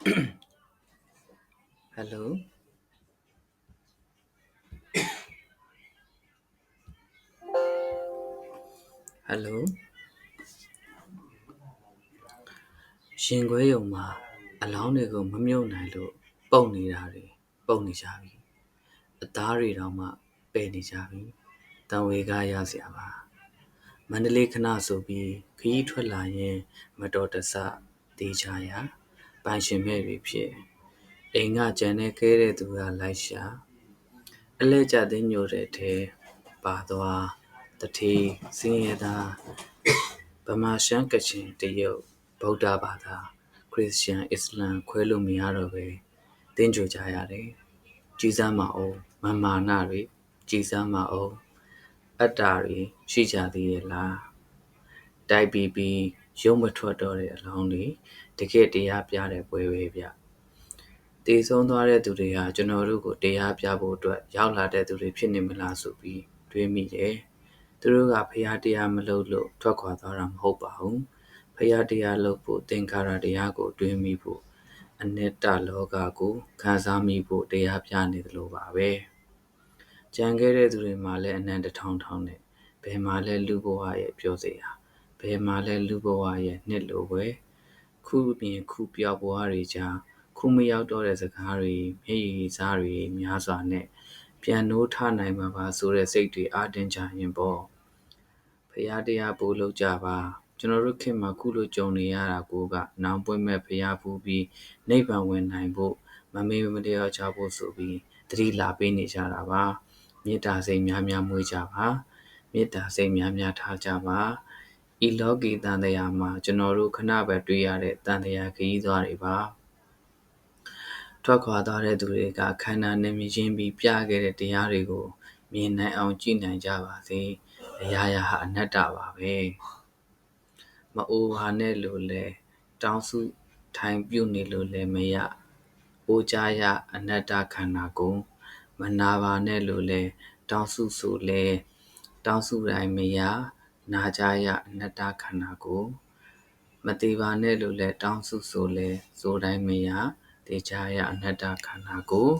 Hello, hello. ရှင်ခွဲရုံမှာအလောင်းတွေကိုမမြုပ်နိုင်လို့ပုတ်နေတာတွေပုတ်နေကြပြီ။အသားတွေတောင်မှပယ်နေကြပြီ။တံဝေကရစရာပါ။မန္တလေးခဏဆိုပြီးခရီးထွက်လာရင်မတော်တဆတေးချရာပိုင်ရှင်မဲ့တွေဖြစ်အိမ်ကကြံနေခဲတဲ့သူကလိုက်ရှာအလဲကျသိညိုတဲ့ထဲပါသွားတထေးစင်းရသားဗမာရှမ်းကချင်တရုတ်ဗုဒ္ဓဘာသာခရစ်ယာန်အစ္စလာမ်ခွဲလို့မရတော့ပဲတင်းကြိုကြရတယ်ကြည်စမ်းမအောင်မမာနတွေကြည်စမ်းမအောင်အတ္တတွေရှိကြသေးရဲ့လားတိုက်ပြီးရုံမထွက်တော့တဲ့အလောင်းတွေတကယ်တရားပြတဲ့ပွဲပဲဗျတည်ဆုံးသွားတဲ့သူတွေဟာကျွန်တော်တို့ကိုတရားပြဖို့အတွက်ရောက်လာတဲ့သူတွေဖြစ်နေမလားဆိုပြီးတွေးမိတယ်သူတို့ကဖျားတရားမလုပ်လို့ထွက်ခွာသွားတာမဟုတ်ပါဘူးဖျားတရားလုပ်ဖို့သင်္ခါရတရားကိုတွေးမိဖို့အနိတ္တလောကကိုခံစားမိဖို့တရားပြနေသလိုပါပဲကြံခဲ့တဲ့သူတွေမှာလည်းအနန္တထောင်းထောင်းနဲ့ဘယ်မှာလဲလူဘဝရဲ့ပြောစရာဘယ်မှာလဲလူဘဝရဲ့နှစ်လိုပဲခုပြင်ခုပြောက်ဘဝတွေကြားခုမရောက်တော့တဲ့စကားတွေမျက်ရည်စားတွေများစွာနဲ့ပြန်နိုးထနိုင်မှာပါဆိုတဲ့စိတ်တွေအားတင်းကြရင်ပေါ့ဖရာတရားပို့လို့ကြပါကျွန်တော်တို့ခေတ်မှာခုလိုကြုံနေရတာကိုကနောင်ပွင့်မဲ့ဖရာဖူးပြီးနိဗ္ဗာန်ဝင်နိုင်ဖို့မမေ့မတရားချဖို့ဆိုပြီးတတိလာပေးနေကြတာပါမေတ္တာစိတ်များများမွေးကြပါမေတ္တာစိတ်များများထားကြပါဤလောကီတန်တရားမှာကျွန်တော်တို့ခဏပဲတွေ့ရတဲ့တန်တရားခရီးသွားတွေပါထွက်ခွာသွားတဲ့သူတွေကခန္ဓာနဲ့မြင်ချင်းပြီးပြခဲ့တဲ့တရားတွေကိုမြင်နိုင်အောင်ကြည့်နိုင်ကြပါစေအရာရာဟာအနတ္တပါပဲမအိုဟာနဲ့လို့လဲတောင်းစုထိုင်ပြုတ်နေလို့လဲမရအိုကြရအနတ္တခန္ဓာကိုမနာပါနဲ့လို့လဲတောင်းစုဆိုလဲတောင်းစုတိုင်းမရနာကြရအနတ္တခန္ဓာကိုမသေးပါနဲ့လို့လဲတောင်းစုဆိုလဲဆိုတိုင်းမရတေချာရအနတ္တခန္ဓာကို